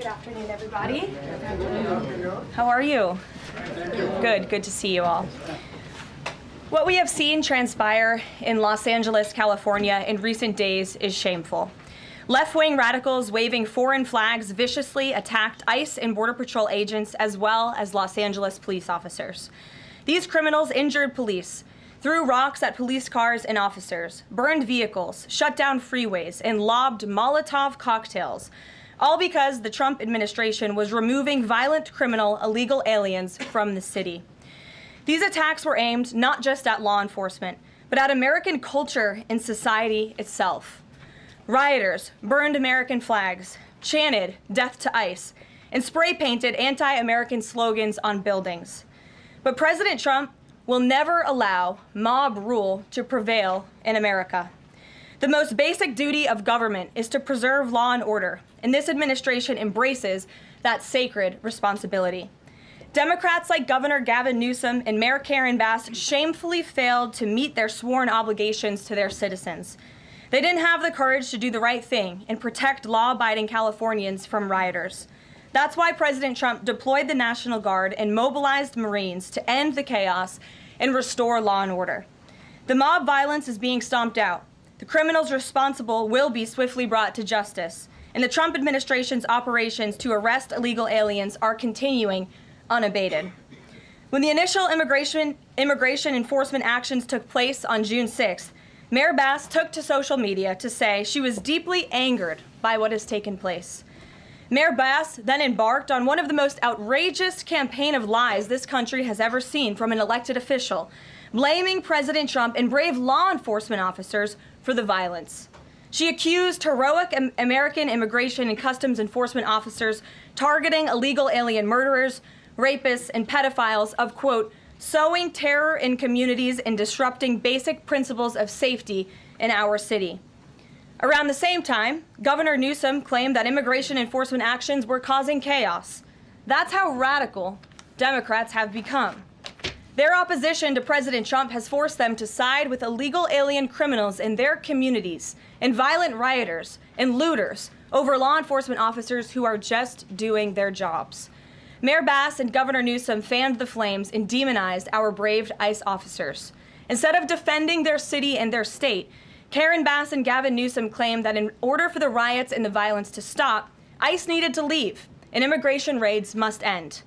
Good afternoon, everybody. How are you? Good to see you all. What we have seen transpire in Los Angeles, California in recent days is shameful. Left-wing radicals waving foreign flags viciously attacked ICE and Border Patrol agents as well as Los Angeles police officers. These criminals injured police, threw rocks at police cars and officers, burned vehicles, shut down freeways, and lobbed Molotov cocktails, all because the Trump administration was removing violent criminal illegal aliens from the city. These attacks were aimed not just at law enforcement, but at American culture and society itself. Rioters burned American flags, chanted "Death to ICE," and spray-painted anti-American slogans on buildings. But President Trump will never allow mob rule to prevail in America. The most basic duty of government is to preserve law and order, and this administration embraces that sacred responsibility. Democrats like Governor Gavin Newsom and Mayor Karen Bass shamefully failed to meet their sworn obligations to their citizens. They didn't have the courage to do the right thing and protect law-abiding Californians from rioters. That's why President Trump deployed the National Guard and mobilized Marines to end the chaos and restore law and order. The mob violence is being stomped out. The criminals responsible will be swiftly brought to justice, and the Trump administration's operations to arrest illegal aliens are continuing unabated. When the initial immigration enforcement actions took place on June 6th, Mayor Bass took to social media to say she was deeply angered by what has taken place. Mayor Bass then embarked on one of the most outrageous campaign of lies this country has ever seen from an elected official, blaming President Trump and brave law enforcement officers for the violence. She accused heroic American immigration and customs enforcement officers targeting illegal alien murderers, rapists, and pedophiles of, quote, sowing terror in communities and disrupting basic principles of safety in our city. Around the same time, Governor Newsom claimed that immigration enforcement actions were causing chaos. That's how radical Democrats have become. Their opposition to President Trump has forced them to side with illegal alien criminals in their communities and violent rioters and looters over law enforcement officers who are just doing their jobs. Mayor Bass and Governor Newsom fanned the flames and demonized our brave ICE officers. Instead of defending their city and their state, Karen Bass and Gavin Newsom claimed that in order for the riots and the violence to stop, ICE needed to leave and immigration raids must end.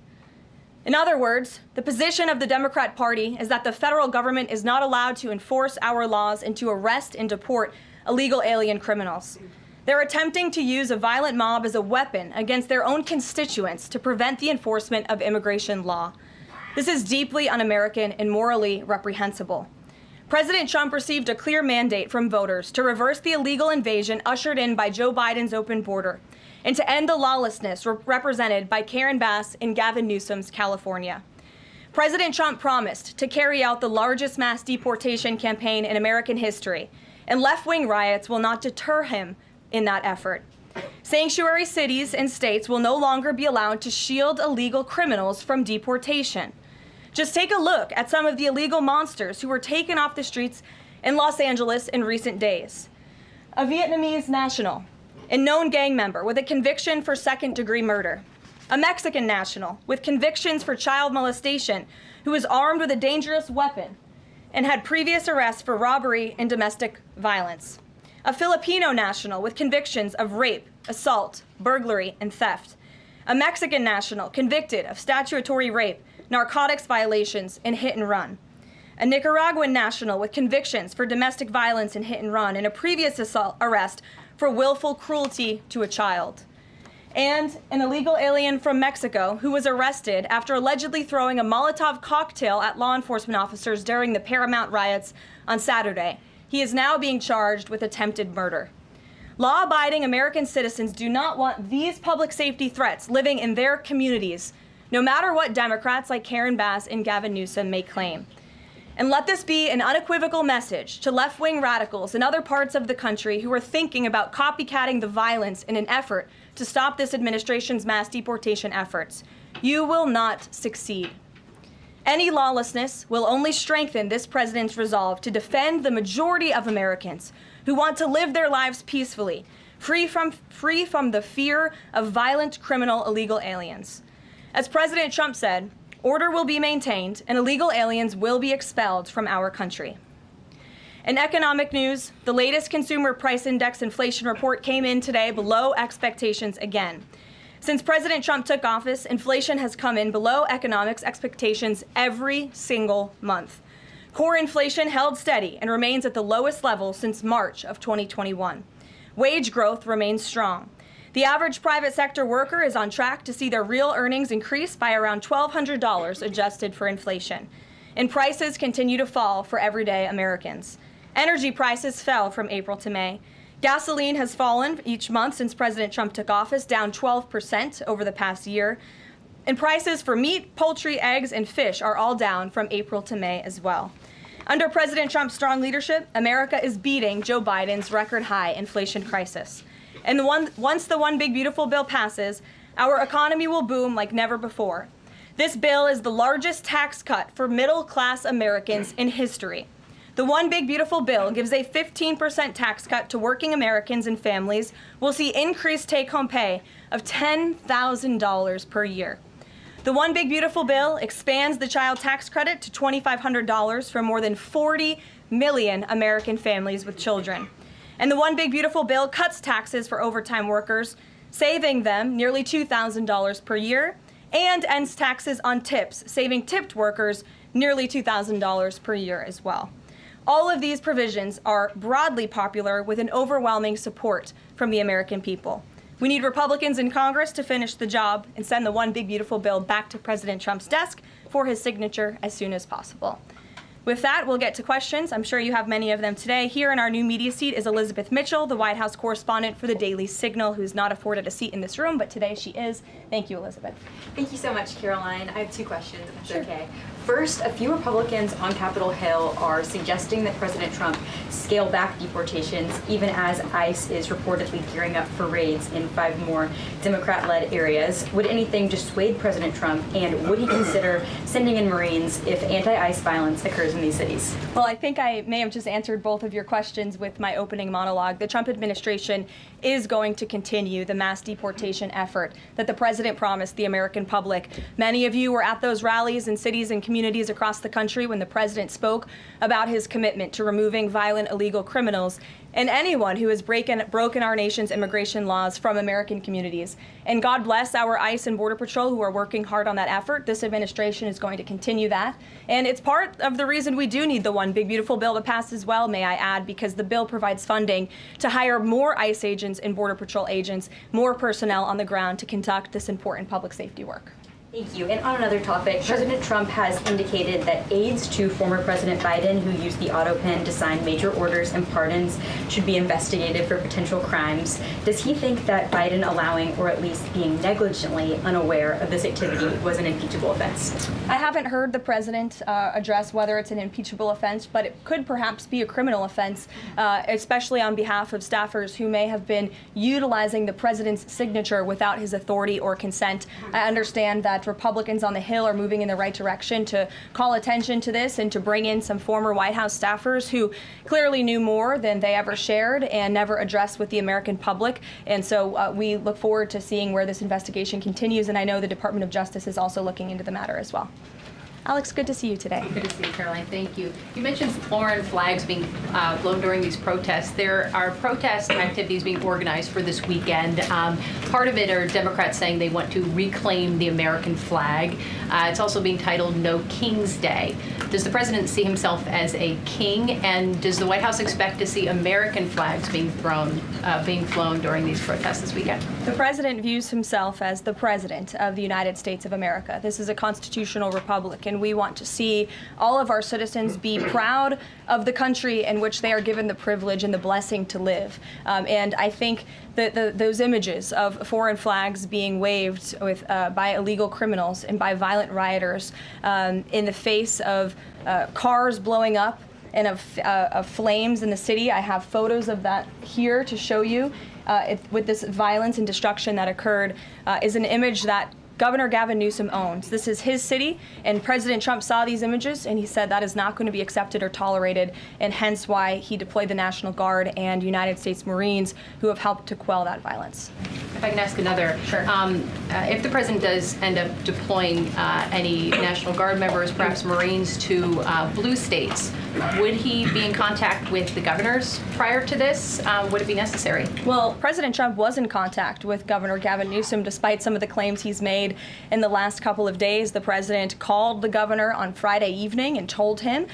In other words, the position of the Democrat Party is that the federal government is not allowed to enforce our laws and to arrest and deport illegal alien criminals. They're attempting to use a violent mob as a weapon against their own constituents to prevent the enforcement of immigration law. This is deeply un-American and morally reprehensible. President Trump received a clear mandate from voters to reverse the illegal invasion ushered in by Joe Biden's open border and to end the lawlessness represented by Karen Bass and Gavin Newsom's California. President Trump promised to carry out the largest mass deportation campaign in American history, and left-wing riots will not deter him in that effort. Sanctuary cities and states will no longer be allowed to shield illegal criminals from deportation. Just take a look at some of the illegal monsters who were taken off the streets in Los Angeles in recent days. A Vietnamese national, a known gang member with a conviction for second-degree murder. A Mexican national with convictions for child molestation who was armed with a dangerous weapon and had previous arrests for robbery and domestic violence. A Filipino national with convictions of rape, assault, burglary, and theft. A Mexican national convicted of statutory rape, narcotics violations, and hit and run. A Nicaraguan national with convictions for domestic violence and hit and run, and a previous arrest for willful cruelty to a child. And an illegal alien from Mexico who was arrested after allegedly throwing a Molotov cocktail at law enforcement officers during the Paramount riots on Saturday. He is now being charged with attempted murder. Law-abiding American citizens do not want these public safety threats living in their communities, no matter what Democrats like Karen Bass and Gavin Newsom may claim. And let this be an unequivocal message to left-wing radicals in other parts of the country who are thinking about copycatting the violence in an effort to stop this administration's mass deportation efforts. You will not succeed. Any lawlessness will only strengthen this president's resolve to defend the majority of Americans who want to live their lives peacefully, free from the fear of violent, criminal, illegal aliens. As President Trump said, order will be maintained and illegal aliens will be expelled from our country. In economic news, the latest Consumer Price Index inflation report came in today below expectations again. Since President Trump took office, inflation has come in below economics expectations every single month. Core inflation held steady and remains at the lowest level since March of 2021. Wage growth remains strong. The average private sector worker is on track to see their real earnings increase by around $1,200 adjusted for inflation. And prices continue to fall for everyday Americans. Energy prices fell from April to May. Gasoline has fallen each month since President Trump took office, down 12% over the past year. And prices for meat, poultry, eggs, and fish are all down from April to May as well. Under President Trump's strong leadership, America is beating Joe Biden's record-high inflation crisis. And once the One Big Beautiful Bill passes, our economy will boom like never before. This bill is the largest tax cut for middle-class Americans in history. The One Big Beautiful Bill gives a 15% tax cut to working Americans and families. We'll see increased take-home pay of $10,000 per year. The One Big Beautiful Bill expands the child tax credit to $2,500 for more than 40 million American families with children. And the One Big Beautiful Bill cuts taxes for overtime workers, saving them nearly $2,000 per year, and ends taxes on tips, saving tipped workers nearly $2,000 per year as well. All of these provisions are broadly popular with an overwhelming support from the American people. We need Republicans in Congress to finish the job and send the One Big Beautiful Bill back to President Trump's desk for his signature as soon as possible. With that, we'll get to questions. I'm sure you have many of them today. Here in our new media seat is Elizabeth Mitchell, the White House correspondent for the Daily Signal, who's not afforded a seat in this room, but today she is. Thank you, Elizabeth. Thank you so much, Caroline. I have two questions, if that's okay. First, a few Republicans on Capitol Hill are suggesting that President Trump scale back deportations, even as ICE is reportedly gearing up for raids in 5 more Democrat-led areas. Would anything dissuade President Trump, and would he consider sending in Marines if anti-ICE violence occurs in these cities? Well, I think I may have just answered both of your questions with my opening monologue. The Trump administration is going to continue the mass deportation effort that the president promised the American public. Many of you were at those rallies in cities and communities across the country when the president spoke about his commitment to removing violent illegal criminals and anyone who has broken our nation's immigration laws from American communities. And God bless our ICE and Border Patrol who are working hard on that effort. This administration is going to continue that. And it's part of the reason we do need the One Big Beautiful Bill to pass as well, may I add, because the bill provides funding to hire more ICE agents and Border Patrol agents, more personnel on the ground to conduct this important public safety work. Thank you. And on another topic, President Trump has indicated that aides to former President Biden who used the auto pen to sign major orders and pardons should be investigated for potential crimes. Does he think that Biden allowing, or at least being negligently unaware of this activity, was an impeachable offense? I haven't heard the president address whether it's an impeachable offense, but it could perhaps be a criminal offense, especially on behalf of staffers who may have been utilizing the president's signature without his authority or consent. I understand that Republicans on the Hill are moving in the right direction to call attention to this and to bring in some former White House staffers who clearly knew more than they ever shared and never addressed with the American public. And so we look forward to seeing where this investigation continues. And I know the Department of Justice is also looking into the matter as well. Alex, good to see you today. Good to see you, Caroline. Thank you. You mentioned foreign flags being blown during these protests. There are protest activities being organized for this weekend. Part of it are Democrats saying they want to reclaim the American flag. It's also being titled No King's Day. Does the president see himself as a king, and does the White House expect to see American flags being flown during these protests this weekend? The president views himself as the president of the United States of America. This is a constitutional republic, and we want to see all of our citizens be proud of the country in which they are given the privilege and the blessing to live. And I think that those images of foreign flags being waved with, by illegal criminals and by violent rioters in the face of cars blowing up and of flames in the city. I have photos of that here to show you. With this violence and destruction that occurred, is an image that Governor Gavin Newsom owns. This is his city, and President Trump saw these images, and he said that is not going to be accepted or tolerated, and hence why he deployed the National Guard and United States Marines who have helped to quell that violence. If I can ask another. Sure. If the president does end up deploying any National Guard members, perhaps Marines, to blue states, would he be in contact with the governors prior to this? Would it be necessary? Well, President Trump was in contact with Governor Gavin Newsom despite some of the claims he's made in the last couple of days. The president called the governor on Friday evening and told him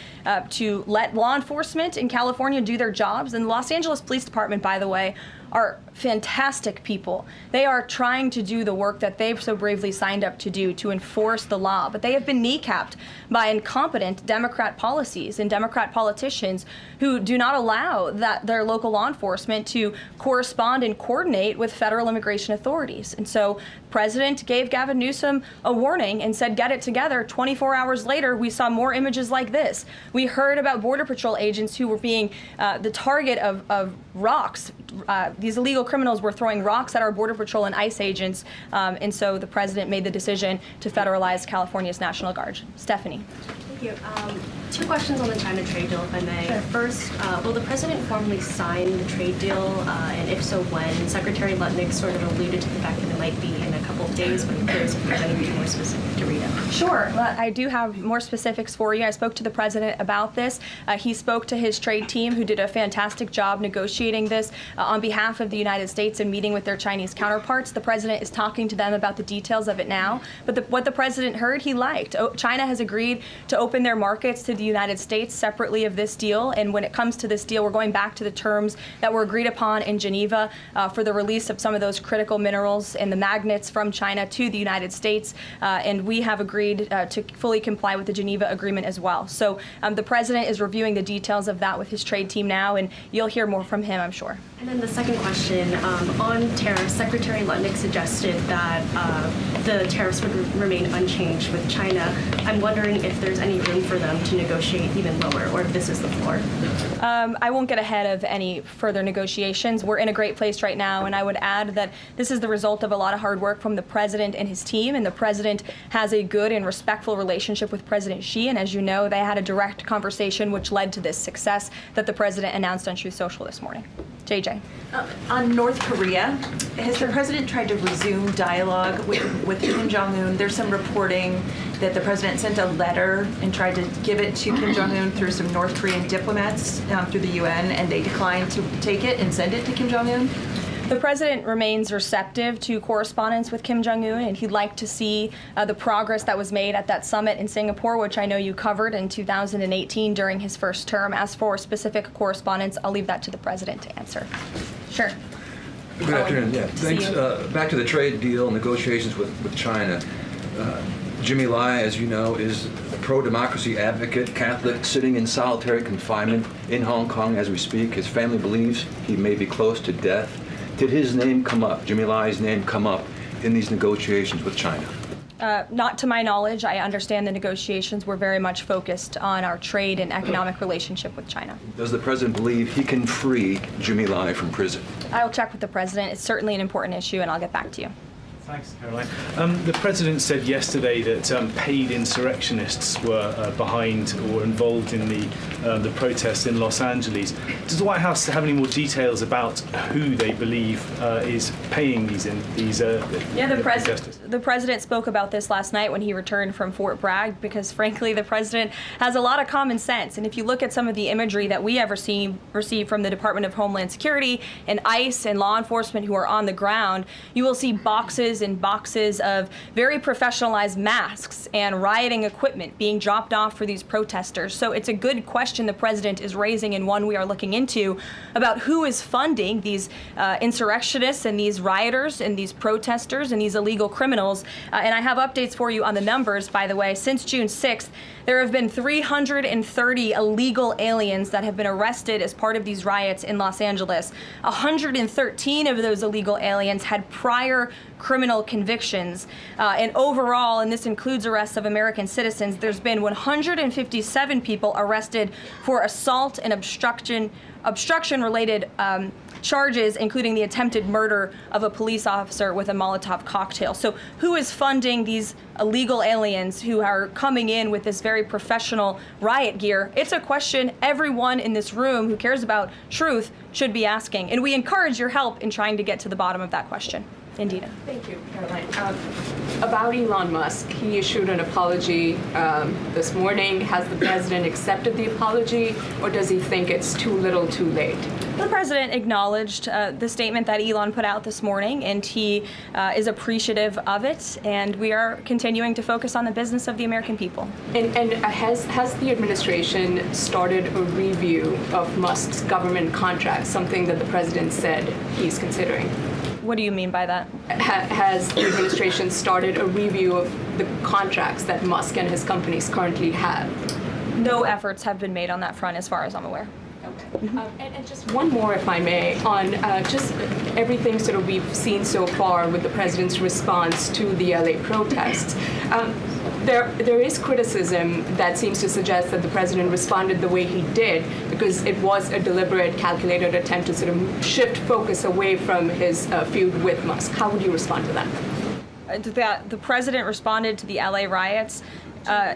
to let law enforcement in California do their jobs. And the Los Angeles Police Department, by the way, are fantastic people. They are trying to do the work that they've so bravely signed up to do, to enforce the law. But they have been kneecapped by incompetent Democrat policies and Democrat politicians who do not allow their local law enforcement to correspond and coordinate with federal immigration authorities. And so the president gave Gavin Newsom a warning and said, get it together. 24 hours later, we saw more images like this. We heard about Border Patrol agents who were being the target of rocks. These illegal criminals were throwing rocks at our Border Patrol and ICE agents, and so the president made the decision to federalize California's National Guard. Stephanie. Thank you. Two questions on the China trade deal, if I may. Sure. First, will the president formally sign the trade deal, and if so, when? Secretary Lutnick sort of alluded to the fact that it might be in a couple of days, but I'm curious if there's anything more specific to read out. Sure. Well, I do have more specifics for you. I spoke to the president about this. He spoke to his trade team, who did a fantastic job negotiating this on behalf of the United States and meeting with their Chinese counterparts. The president is talking to them about the details of it now. But what the president heard, he liked. China has agreed to open their markets to the United States separately of this deal. And when it comes to this deal, we're going back to the terms that were agreed upon in Geneva for the release of some of those critical minerals and the magnets from China to the United States. And we have agreed to fully comply with the Geneva Agreement as well. So the president is reviewing the details of that with his trade team now, and you'll hear more from him, I'm sure. And then the second question, on tariffs, Secretary Lutnick suggested that the tariffs would remain unchanged with China. I'm wondering if there's any room for them to negotiate even lower, or if this is the floor. I won't get ahead of any further negotiations. We're in a great place right now, and I would add that this is the result of a lot of hard work from the president and his team, and the president has a good and respectful relationship with President Xi, and as you know, they had a direct conversation which led to this success that the president announced on Truth Social this morning. JJ. On North Korea, has the president tried to resume dialogue with Kim Jong-un? There's some reporting that the president sent a letter and tried to give it to Kim Jong-un through some North Korean diplomats through the UN, and they declined to take it and send it to Kim Jong-un. The president remains receptive to correspondence with Kim Jong-un, and he'd like to see the progress that was made at that summit in Singapore, which I know you covered in 2018 during his first term. As for specific correspondence, I'll leave that to the president to answer. Sure. Good afternoon. Yeah, thanks. Back to the trade deal negotiations with China. Jimmy Lai, as you know, is a pro-democracy advocate, Catholic, sitting in solitary confinement in Hong Kong as we speak. His family believes he may be close to death. Did his name come up, Jimmy Lai's name come up in these negotiations with China? Not to my knowledge. I understand the negotiations were very much focused on our trade and economic relationship with China. Does the president believe he can free Jimmy Lai from prison? I'll check with the president. It's certainly an important issue, and I'll get back to you. Thanks, Karoline. The president said yesterday that paid insurrectionists were behind or involved in the protests in Los Angeles. Does the White House have any more details about who they believe is paying these protesters? The president spoke about this last night when he returned from Fort Bragg, because frankly, the president has a lot of common sense. And if you look at some of the imagery that we have received from the Department of Homeland Security and ICE and law enforcement who are on the ground, you will see boxes and boxes of very professionalized masks and rioting equipment being dropped off for these protesters. So it's a good question the president is raising, and one we are looking into, about who is funding these insurrectionists and these rioters and these protesters and these illegal criminals. And I have updates for you on the numbers, by the way. Since June 6th, there have been 330 illegal aliens that have been arrested as part of these riots in Los Angeles. 113 of those illegal aliens had prior criminal convictions. And overall, and this includes arrests of American citizens, there's been 157 people arrested for assault and obstruction-related charges, including the attempted murder of a police officer with a Molotov cocktail. So who is funding these illegal aliens who are coming in with this very professional riot gear? It's a question everyone in this room who cares about truth should be asking. And we encourage your help in trying to get to the bottom of that question. Indina. Thank you, Caroline. About Elon Musk, he issued an apology this morning. Has the president accepted the apology, or does he think it's too little too late? The president acknowledged the statement that Elon put out this morning, and he is appreciative of it, and we are continuing to focus on the business of the American people. And has the administration started a review of Musk's government contracts, something that the president said he's considering? What do you mean by that? Has the administration started a review of the contracts that Musk and his companies currently have? No efforts have been made on that front as far as I'm aware. Okay. And just one more, if I may, on just everything sort of we've seen so far with the president's response to the LA protests. There is criticism that seems to suggest that the president responded the way he did because it was a deliberate, calculated attempt to sort of shift focus away from his feud with Musk. How would you respond to that? The president responded to the LA riots,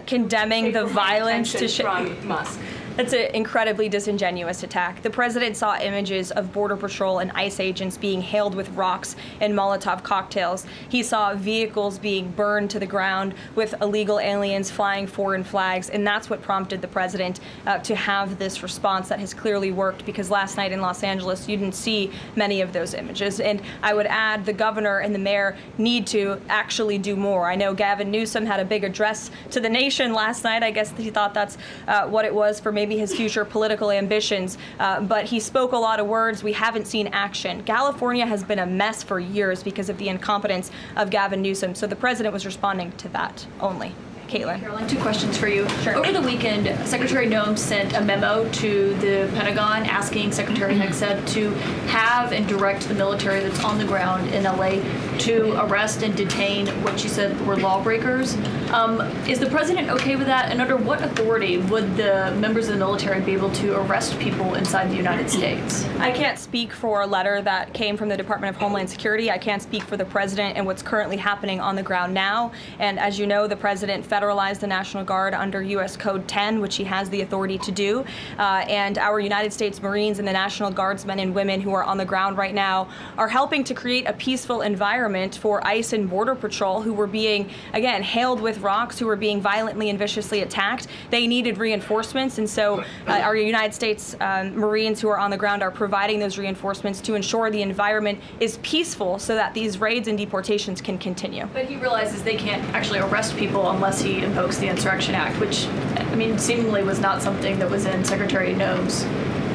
condemning the violence to from Musk. That's an incredibly disingenuous attack. The president saw images of Border Patrol and ICE agents being hailed with rocks and Molotov cocktails. He saw vehicles being burned to the ground with illegal aliens flying foreign flags, and that's what prompted the president to have this response that has clearly worked, because last night in Los Angeles, you didn't see many of those images. And I would add the governor and the mayor need to actually do more. I know Gavin Newsom had a big address to the nation last night. I guess he thought that's what it was for maybe his future political ambitions, but he spoke a lot of words. We haven't seen action. California has been a mess for years because of the incompetence of Gavin Newsom, so the president was responding to that only. Caitlin. Caroline, two questions for you. Sure. Over the weekend, Secretary Noem sent a memo to the Pentagon asking Secretary Hegseth to have and direct the military that's on the ground in LA to arrest and detain what she said were lawbreakers. Is the president okay with that? And under what authority would the members of the military be able to arrest people inside the United States? I can't speak for a letter that came from the Department of Homeland Security. I can't speak for the president and what's currently happening on the ground now. And as you know, the president federalized the National Guard under U.S. Code 10, which he has the authority to do. And our United States Marines and the National Guardsmen and women who are on the ground right now are helping to create a peaceful environment for ICE and Border Patrol, who were being, again, hailed with rocks, who were being violently and viciously attacked. They needed reinforcements, and so our United States Marines who are on the ground are providing those reinforcements to ensure the environment is peaceful so that these raids and deportations can continue. But he realizes they can't actually arrest people unless he invokes the Insurrection Act, which, I mean, seemingly was not something that was in Secretary Noem's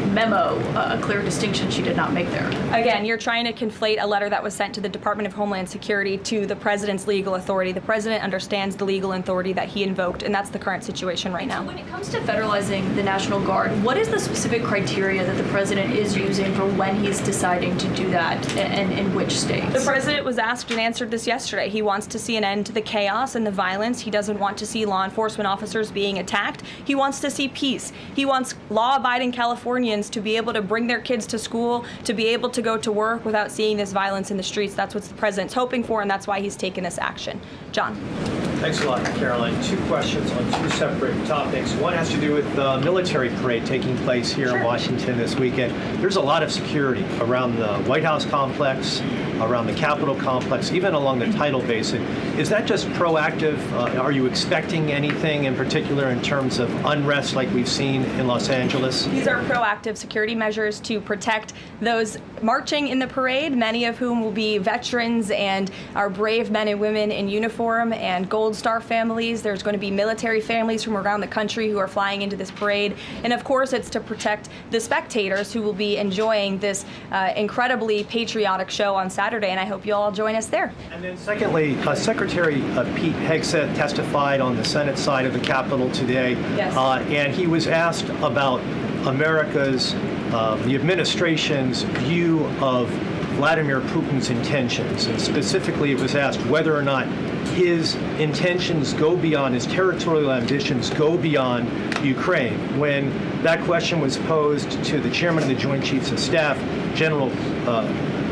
memo, a clear distinction she did not make there. Again, you're trying to conflate a letter that was sent to the Department of Homeland Security to the president's legal authority. The president understands the legal authority that he invoked, and that's the current situation right now. So when it comes to federalizing the National Guard, what is the specific criteria that the president is using for when he's deciding to do that, and in which states? The president was asked and answered this yesterday. He wants to see an end to the chaos and the violence. He doesn't want to see law enforcement officers being attacked. He wants to see peace. He wants law-abiding Californians to be able to bring their kids to school, to be able to go to work without seeing this violence in the streets. That's what the president's hoping for, and that's why he's taken this action. John. Thanks a lot, Caroline. Two questions on two separate topics. One has to do with the military parade taking place here in Washington this weekend. There's a lot of security around the White House complex, around the Capitol complex, even along the tidal basin. Is that just proactive? Are you expecting anything in particular in terms of unrest like we've seen in Los Angeles? These are proactive security measures to protect those marching in the parade, many of whom will be veterans and our brave men and women in uniform and Gold Star families. There's going to be military families from around the country who are flying into this parade. And of course, it's to protect the spectators who will be enjoying this incredibly patriotic show on Saturday, and I hope you'll all join us there. And then secondly, Secretary Pete Hegseth testified on the Senate side of the Capitol today, Yes. And he was asked about America's, the administration's view of Vladimir Putin's intentions, and specifically it was asked whether or not his intentions go beyond, his territorial ambitions go beyond Ukraine. When that question was posed to the chairman of the Joint Chiefs of Staff, General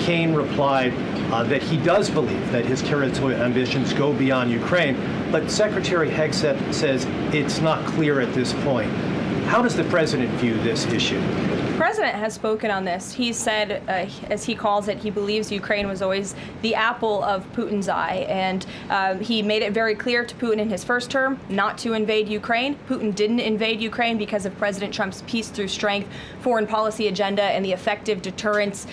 Kane replied that he does believe that his territorial ambitions go beyond Ukraine, but Secretary Hegseth says it's not clear at this point. How does the president view this issue? The president has spoken on this. He said, as he calls it, he believes Ukraine was always the apple of Putin's eye. And he made it very clear to Putin in his first term not to invade Ukraine. Putin didn't invade Ukraine because of President Trump's peace through strength foreign policy agenda and the effective deterrence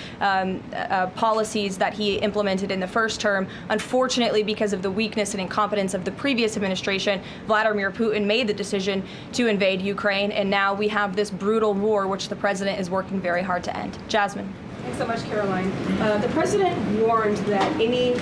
policies that he implemented in the first term. Unfortunately, because of the weakness and incompetence of the previous administration, Vladimir Putin made the decision to invade Ukraine. And now we have this brutal war, which the president is working very hard to end. Jasmine. Thanks so much, Caroline. The president warned that any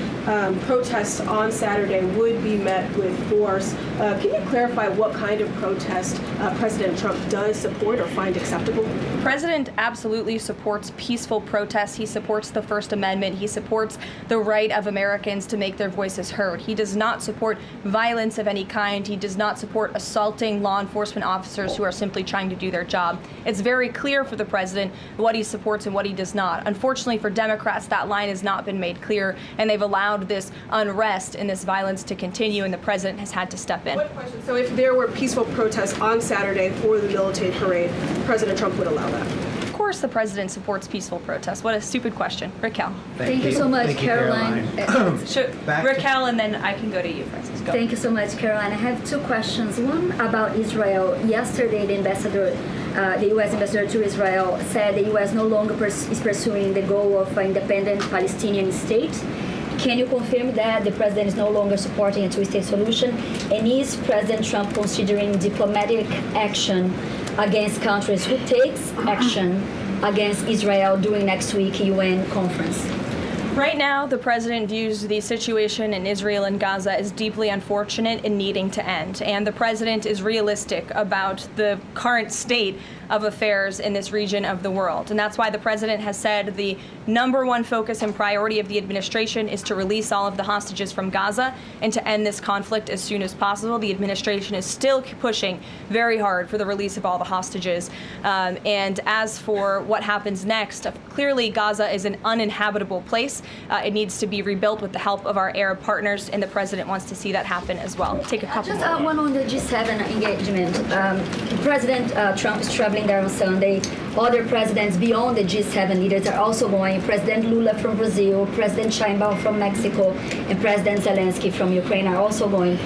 protests on Saturday would be met with force. Can you clarify what kind of protest President Trump does support or find acceptable? The president absolutely supports peaceful protests. He supports the First Amendment. He supports the right of Americans to make their voices heard. He does not support violence of any kind. He does not support assaulting law enforcement officers who are simply trying to do their job. It's very clear for the president what he supports and what he does not. Unfortunately for Democrats, that line has not been made clear, and they've allowed this unrest and this violence to continue, and the president has had to step in. One question. So if there were peaceful protests on Saturday for the military parade, President Trump would allow that? Of course the president supports peaceful protests. What a stupid question. Raquel. Thank you so much, Caroline. Raquel, and then I can go to you, Francis. Go. Thank you so much, Caroline. I have two questions. One about Israel. Yesterday, the U.S. ambassador to Israel said the U.S. no longer is pursuing the goal of an independent Palestinian state. Can you confirm that the president is no longer supporting a two-state solution? And is President Trump considering diplomatic action against countries who takes action against Israel during next week's UN conference? Right now, the president views the situation in Israel and Gaza as deeply unfortunate and needing to end. And the president is realistic about the current state of affairs in this region of the world. And that's why the president has said the number one focus and priority of the administration is to release all of the hostages from Gaza and to end this conflict as soon as possible. The administration is still pushing very hard for the release of all the hostages. And as for what happens next, clearly Gaza is an uninhabitable place. It needs to be rebuilt with the help of our Arab partners, and the president wants to see that happen as well. Take a couple more. Just one on the G7 engagement. President Trump is traveling there on Sunday. Other presidents beyond the G7 leaders are also going. President Lula from Brazil, President Sheinbaum from Mexico, and President Zelensky from Ukraine are also going.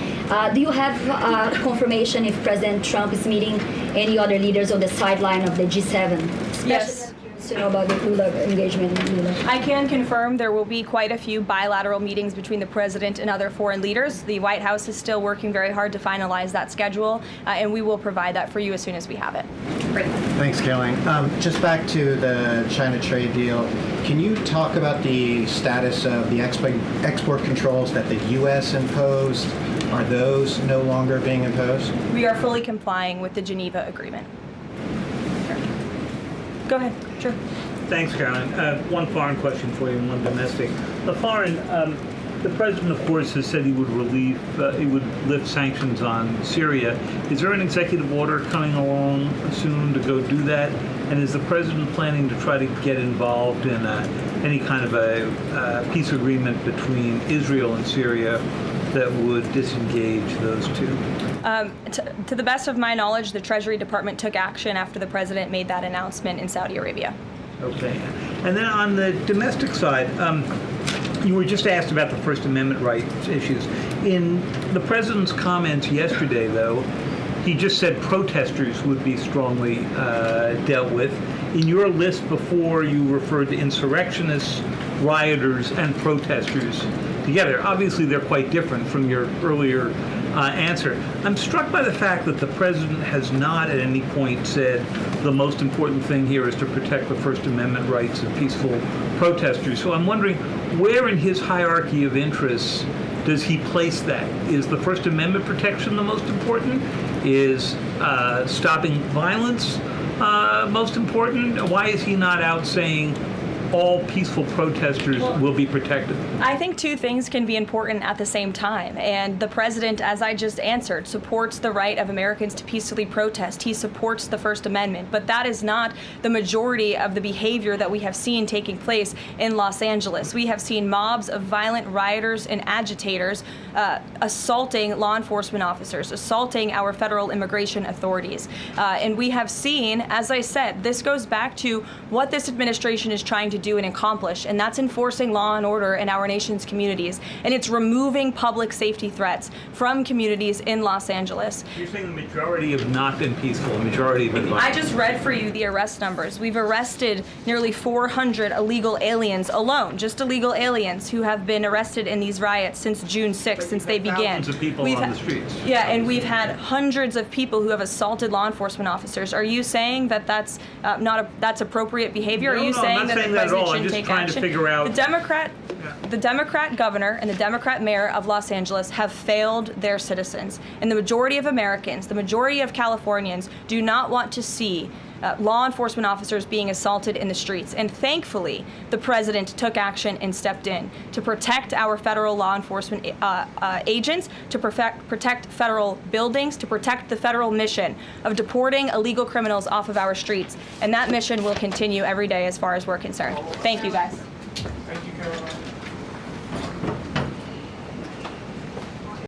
Do you have confirmation if President Trump is meeting any other leaders on the sideline of the G7? Yes. To know about the Lula engagement. I can confirm there will be quite a few bilateral meetings between the president and other foreign leaders. The White House is still working very hard to finalize that schedule, and we will provide that for you as soon as we have it. Great. Thanks, Caroline. Just back to the China trade deal, can you talk about the status of the export controls that the U.S. imposed? Are those no longer being imposed? We are fully complying with the Geneva Agreement. Go ahead. Sure. Thanks, Caroline. One foreign question for you and one domestic. The foreign, the president, of course, has said he would lift sanctions on Syria. Is there an executive order coming along soon to go do that? And is the president planning to try to get involved in any kind of a peace agreement between Israel and Syria that would disengage those two? To the best of my knowledge, the Treasury Department took action after the president made that announcement in Saudi Arabia. Okay. And then on the domestic side, you were just asked about the First Amendment rights issues. In the president's comments yesterday, though, he just said protesters would be strongly dealt with. In your list before, you referred to insurrectionists, rioters, and protesters together. Obviously, they're quite different from your earlier answer. I'm struck by the fact that the president has not at any point said the most important thing here is to protect the First Amendment rights of peaceful protesters. So I'm wondering, where in his hierarchy of interests does he place that? Is the First Amendment protection the most important? Is stopping violence most important? Why is he not out saying all peaceful protesters will be protected? I think two things can be important at the same time. And the president, as I just answered, supports the right of Americans to peacefully protest. He supports the First Amendment. But that is not the majority of the behavior that we have seen taking place in Los Angeles. We have seen mobs of violent rioters and agitators assaulting law enforcement officers, assaulting our federal immigration authorities. And we have seen, as I said, this goes back to what this administration is trying to do and accomplish, and that's enforcing law and order in our nation's communities. And it's removing public safety threats from communities in Los Angeles. You're saying the majority have not been peaceful, the majority have been violent. I just read for you the arrest numbers. We've arrested nearly 400 illegal aliens alone, just illegal aliens who have been arrested in these riots since June 6th, since they began. Thousands of people on the streets. Yeah, and we've had hundreds of people who have assaulted law enforcement officers. Are you saying that that's that's appropriate behavior? No, Are you no, saying I'm not that saying the that at all. president I'm shouldn't just take trying to action? figure out. The Democrat governor and the Democrat mayor of Los Angeles have failed their citizens. And the majority of Americans, the majority of Californians do not want to see law enforcement officers being assaulted in the streets. And thankfully, the president took action and stepped in to protect our federal law enforcement agents, to protect federal buildings, to protect the federal mission of deporting illegal criminals off of our streets. And that mission will continue every day as far as we're concerned. Thank you, guys.